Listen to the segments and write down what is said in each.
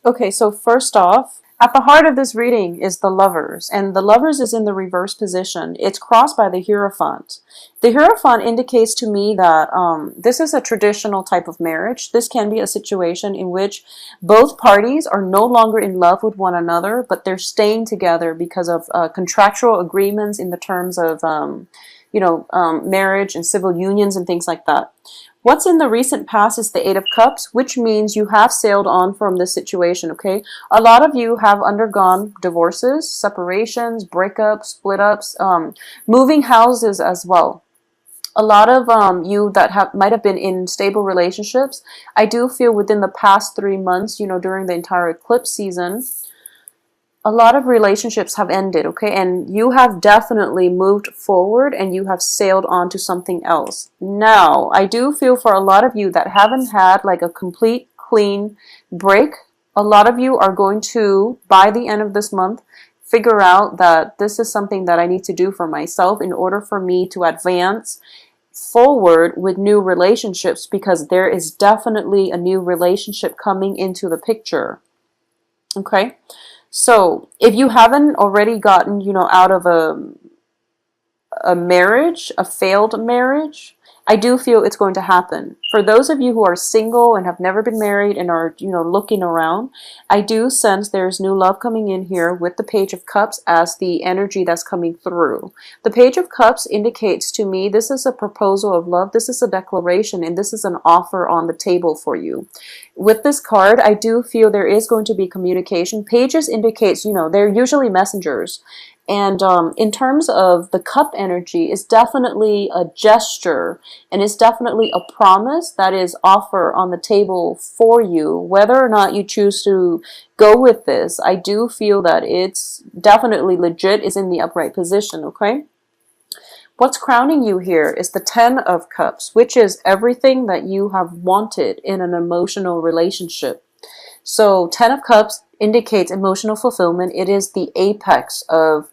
Okay, so first off, at the heart of this reading is the Lovers, and the Lovers is in the reverse position. It's crossed by the Hierophant. The Hierophant indicates to me that this is a traditional type of marriage. This can be a situation in which both parties are no longer in love with one another, but they're staying together because of contractual agreements in the terms of, marriage and civil unions and things like that. What's in the recent past is the Eight of Cups, which means you have sailed on from this situation, okay? A lot of you have undergone divorces, separations, breakups, split ups, moving houses as well. A lot of you that might have been in stable relationships, I do feel within the past 3 months, during the entire eclipse season, a lot of relationships have ended, okay? And you have definitely moved forward and you have sailed on to something else. Now, I do feel for a lot of you that haven't had like a complete clean break, a lot of you are going to, by the end of this month, figure out that this is something that I need to do for myself in order for me to advance forward with new relationships, because there is definitely a new relationship coming into the picture. Okay? So if you haven't already gotten, out of a marriage, a failed marriage, I do feel it's going to happen. For those of you who are single and have never been married and are, looking around, I do sense there's new love coming in here with the Page of Cups as the energy that's coming through. The Page of Cups indicates to me this is a proposal of love, this is a declaration, and this is an offer on the table for you. With this card, I do feel there is going to be communication. Pages indicates, they're usually messengers. And in terms of the cup energy, it's definitely a gesture and it's definitely a promise that is offer on the table for you. Whether or not you choose to go with this, I do feel that it's definitely legit, is in the upright position, okay? What's crowning you here is the Ten of Cups, which is everything that you have wanted in an emotional relationship. So Ten of Cups indicates emotional fulfillment. It is the apex of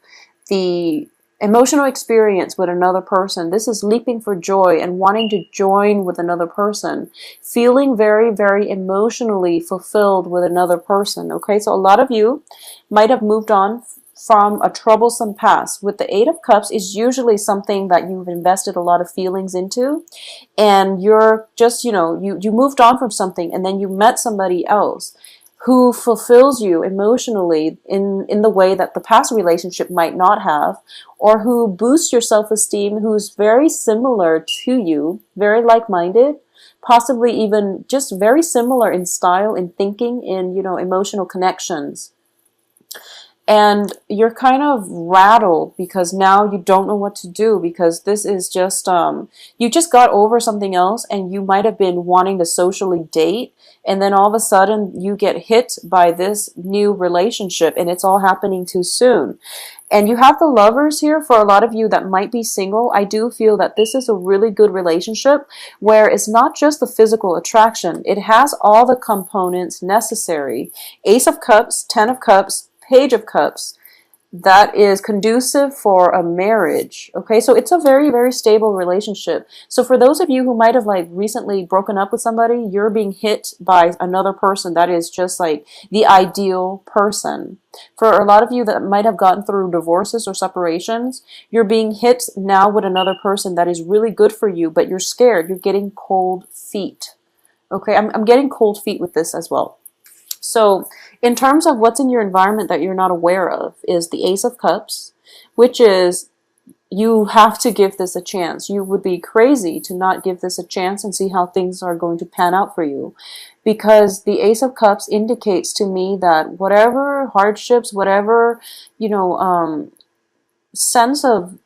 the emotional experience with another person. This is leaping for joy and wanting to join with another person, feeling very, very emotionally fulfilled with another person. Okay, so a lot of you might have moved on from a troublesome past. With the Eight of Cups is usually something that you've invested a lot of feelings into, and you're just, you moved on from something and then you met somebody else who fulfills you emotionally in the way that the past relationship might not have, or who boosts your self-esteem, who's very similar to you, very like-minded, possibly even just very similar in style, in thinking, in, emotional connections. And you're kind of rattled because now you don't know what to do, because this is just, you just got over something else and you might have been wanting to socially date, and then all of a sudden you get hit by this new relationship and it's all happening too soon. And you have the Lovers here. For a lot of you that might be single, I do feel that this is a really good relationship where it's not just the physical attraction. It has all the components necessary. Ace of Cups, Ten of Cups, Page of Cups, that is conducive for a marriage. Okay, so it's a very, very stable relationship. So for those of you who might have like recently broken up with somebody, you're being hit by another person that is just like the ideal person. For a lot of you that might have gotten through divorces or separations, you're being hit now with another person that is really good for you, but you're scared. You're getting cold feet. Okay, I'm getting cold feet with this as well. So in terms of what's in your environment that you're not aware of is the Ace of Cups, which is you have to give this a chance. You would be crazy to not give this a chance and see how things are going to pan out for you. Because the Ace of Cups indicates to me that whatever hardships, whatever, sense of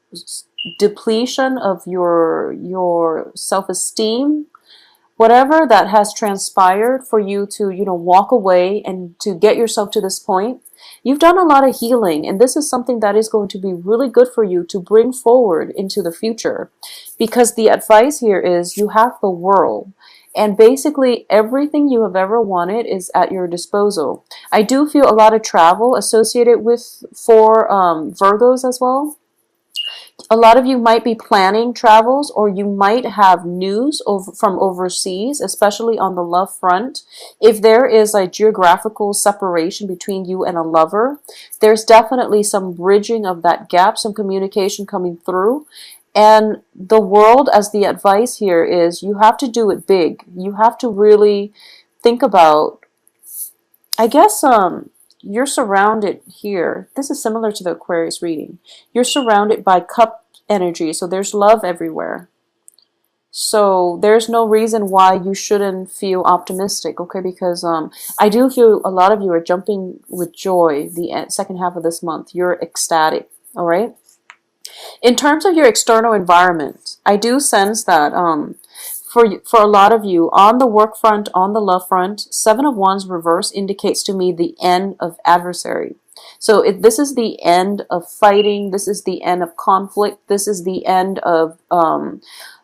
depletion of your self-esteem, whatever that has transpired for you to, walk away and to get yourself to this point, you've done a lot of healing. And this is something that is going to be really good for you to bring forward into the future. Because the advice here is you have the world. And basically everything you have ever wanted is at your disposal. I do feel a lot of travel associated with for Virgos as well. A lot of you might be planning travels, or you might have news from overseas, especially on the love front. If there is a geographical separation between you and a lover, there's definitely some bridging of that gap, some communication coming through. And the world, as the advice here is, you have to do it big. You have to really think about, I guess, you're surrounded here. This is similar to the Aquarius reading. You're surrounded by cup energy, so there's love everywhere. So there's no reason why you shouldn't feel optimistic, okay? Because I do feel a lot of you are jumping with joy the second half of this month. You're ecstatic, all right? In terms of your external environment, I do sense that for a lot of you, on the work front, on the love front, Seven of Wands reverse indicates to me the end of adversary. So this is the end of fighting. This is the end of conflict. This is the end of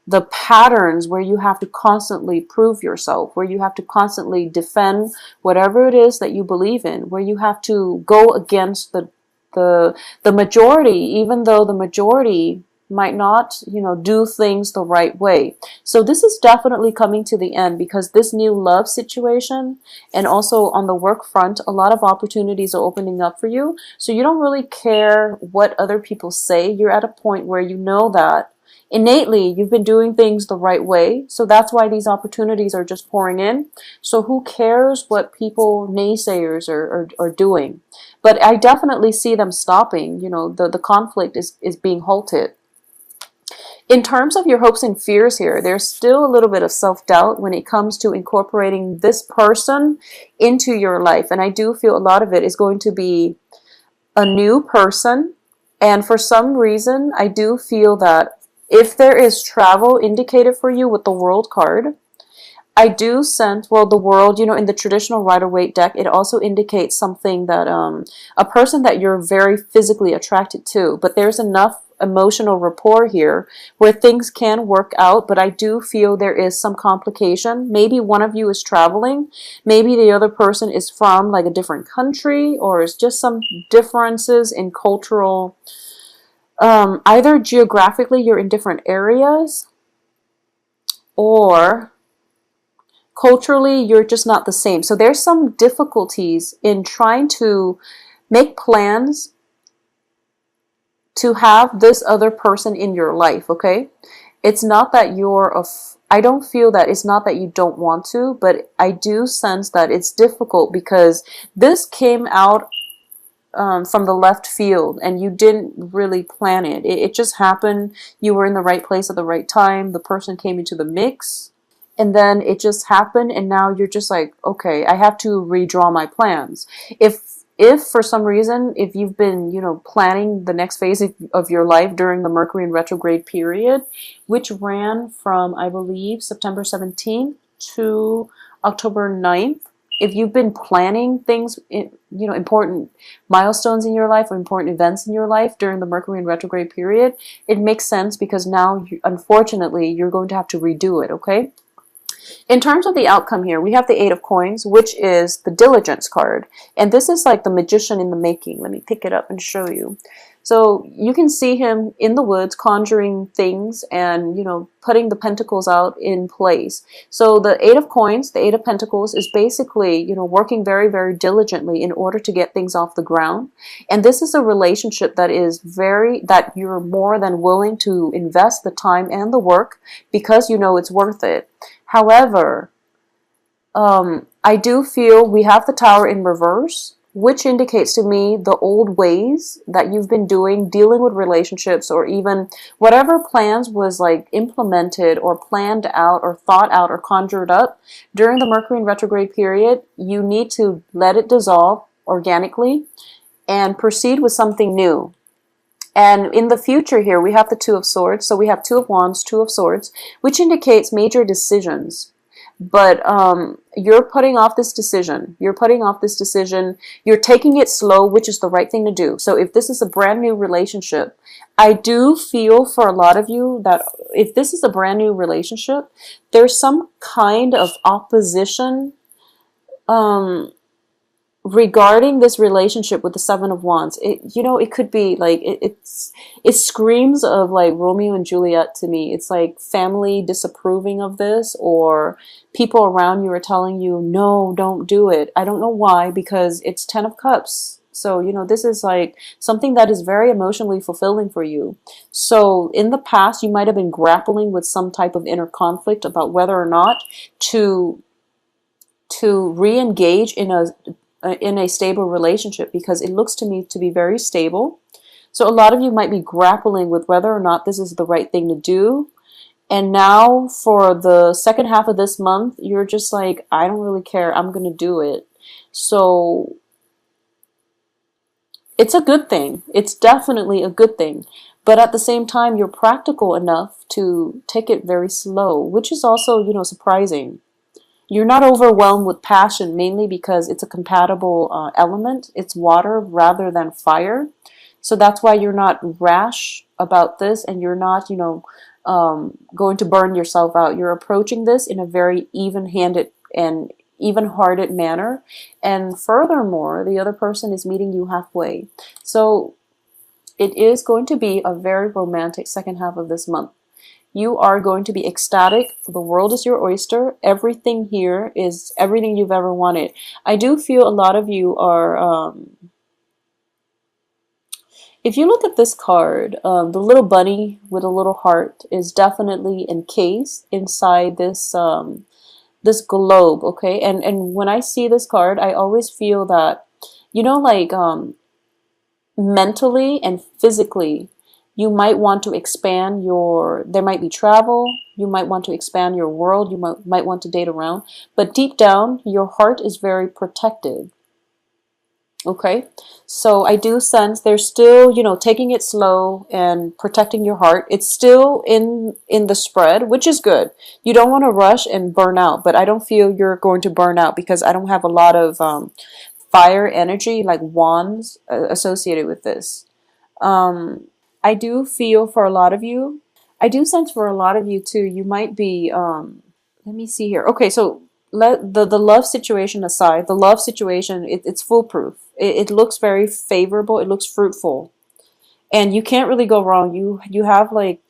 the patterns where you have to constantly prove yourself, where you have to constantly defend whatever it is that you believe in, where you have to go against the majority, even though the majority might not, do things the right way. So this is definitely coming to the end, because this new love situation, and also on the work front, a lot of opportunities are opening up for you. So you don't really care what other people say. You're at a point where you know that innately you've been doing things the right way. So that's why these opportunities are just pouring in. So who cares what people, naysayers, are doing? But I definitely see them stopping. The conflict is being halted. In terms of your hopes and fears here, there's still a little bit of self-doubt when it comes to incorporating this person into your life. And I do feel a lot of it is going to be a new person. And for some reason, I do feel that if there is travel indicated for you with the World card, I do sense, well, the World, in the traditional Rider-Waite deck, it also indicates something that a person that you're very physically attracted to. But there's enough emotional rapport here where things can work out, but I do feel there is some complication. Maybe one of you is traveling, maybe the other person is from like a different country, or it's just some differences in cultural, either geographically you're in different areas, or culturally you're just not the same. So there's some difficulties in trying to make plans to have this other person in your life, okay? It's not that I don't feel that it's not that you don't want to, but I do sense that it's difficult because this came out from the left field and you didn't really plan it. It just happened. You were in the right place at the right time. The person came into the mix, and then it just happened, and now you're just like, okay, I have to redraw my plans. If for some reason, if you've been, planning the next phase of your life during the Mercury in retrograde period, which ran from, I believe, September 17th to October 9th, if you've been planning things, important milestones in your life or important events in your life during the Mercury in retrograde period, it makes sense, because now, unfortunately, you're going to have to redo it, okay? In terms of the outcome here, we have the Eight of Coins, which is the Diligence card. And this is like the magician in the making. Let me pick it up and show you. So you can see him in the woods conjuring things and, putting the pentacles out in place. So the Eight of Coins, the Eight of Pentacles, is basically, working very, very diligently in order to get things off the ground. And this is a relationship that that you're more than willing to invest the time and the work, because it's worth it. However, I do feel we have the Tower in reverse, which indicates to me the old ways that you've been dealing with relationships, or even whatever plans was like implemented or planned out or thought out or conjured up during the Mercury in retrograde period. You need to let it dissolve organically and proceed with something new. And in the future here, we have the Two of Swords. So we have Two of Wands, Two of Swords, which indicates major decisions. But you're putting off this decision. You're putting off this decision. You're taking it slow, which is the right thing to do. So if this is a brand new relationship, I do feel for a lot of you that if this is a brand new relationship, there's some kind of opposition regarding this relationship with the Seven of Wands, it could be like it screams of like Romeo and Juliet to me. It's like family disapproving of this, or people around you are telling you, no, don't do it. I don't know why, because it's Ten of Cups. So, this is like something that is very emotionally fulfilling for you. So, in the past, you might have been grappling with some type of inner conflict about whether or not to re-engage in a stable relationship, because it looks to me to be very stable. So a lot of you might be grappling with whether or not this is the right thing to do. And now for the second half of this month, you're just like, I don't really care. I'm going to do it. So it's a good thing. It's definitely a good thing. But at the same time, you're practical enough to take it very slow, which is also, surprising. You're not overwhelmed with passion, mainly because it's a compatible element. It's water rather than fire. So that's why you're not rash about this, and you're not, going to burn yourself out. You're approaching this in a very even-handed and even-hearted manner. And furthermore, the other person is meeting you halfway. So it is going to be a very romantic second half of this month. You are going to be ecstatic. The world is your oyster. Everything here is everything you've ever wanted. I do feel a lot of you are, if you look at this card, the little bunny with a little heart is definitely encased inside this globe, okay? And when I see this card, I always feel that, like mentally and physically, you might want to expand there might be travel, you might want to expand your world, you might want to date around, but deep down, your heart is very protective. Okay, so I do sense there's still, taking it slow and protecting your heart. It's still in the spread, which is good. You don't want to rush and burn out, but I don't feel you're going to burn out, because I don't have a lot of fire energy, like wands, associated with this. I do feel for a lot of you, I do sense for a lot of you too, you might be, let me see here. Okay, so let the love situation aside, the love situation, it's foolproof. It looks very favorable. It looks fruitful. And you can't really go wrong. You have like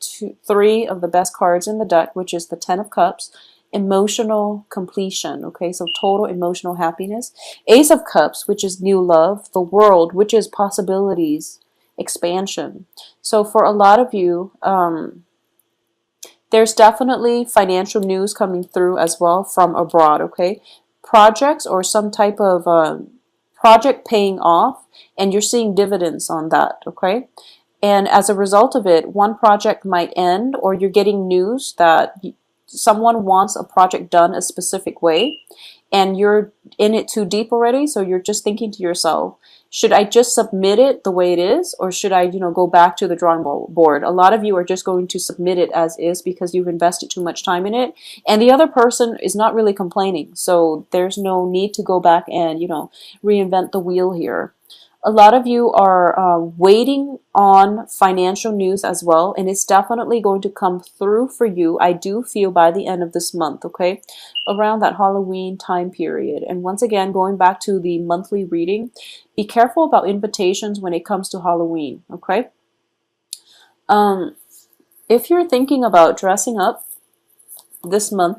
three of the best cards in the deck, which is the Ten of Cups, emotional completion. Okay, so total emotional happiness. Ace of Cups, which is new love. The World, which is possibilities, expansion. So for a lot of you, there's definitely financial news coming through as well from abroad, okay? Projects or some type of project paying off, and you're seeing dividends on that, okay? And as a result of it, one project might end, or you're getting news that someone wants a project done a specific way, and you're in it too deep already, so you're just thinking to yourself, should I just submit it the way it is, or should I, go back to the drawing board? A lot of you are just going to submit it as is because you've invested too much time in it, and the other person is not really complaining, so there's no need to go back and, reinvent the wheel here. A lot of you are waiting on financial news as well, and it's definitely going to come through for you, I do feel, by the end of this month, okay? Around that Halloween time period. And once again, going back to the monthly reading, be careful about invitations when it comes to Halloween, okay? If you're thinking about dressing up this month,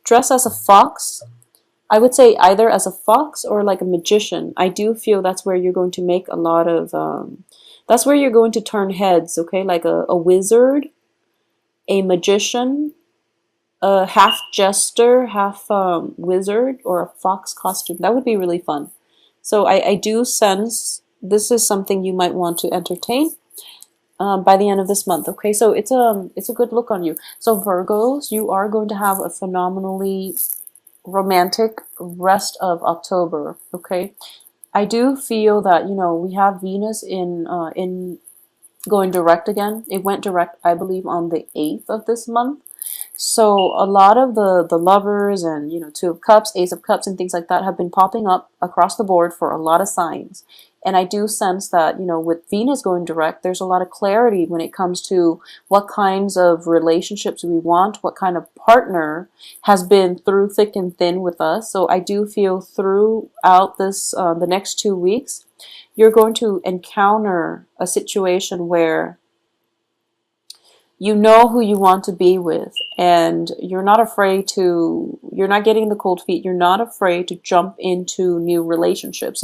dress as a fox. I would say either as a fox or like a magician. I do feel that's where you're going to make a lot of, that's where you're going to turn heads, okay? Like a wizard, a magician, a half jester, half wizard, or a fox costume. That would be really fun. So I do sense this is something you might want to entertain by the end of this month, okay? So it's a good look on you. So Virgos, you are going to have a phenomenally romantic rest of October, okay? I do feel that, we have Venus in going direct again. It went direct, I believe, on the 8th of this month. So a lot of the lovers and, Two of Cups, Ace of Cups, and things like that have been popping up across the board for a lot of signs. And I do sense that, you know, with Venus going direct, there's a lot of clarity when it comes to what kinds of relationships we want, what kind of partner has been through thick and thin with us. So I do feel throughout this, the next 2 weeks, you're going to encounter a situation where you know who you want to be with, and you're not afraid to, you're not getting the cold feet, you're not afraid to jump into new relationships.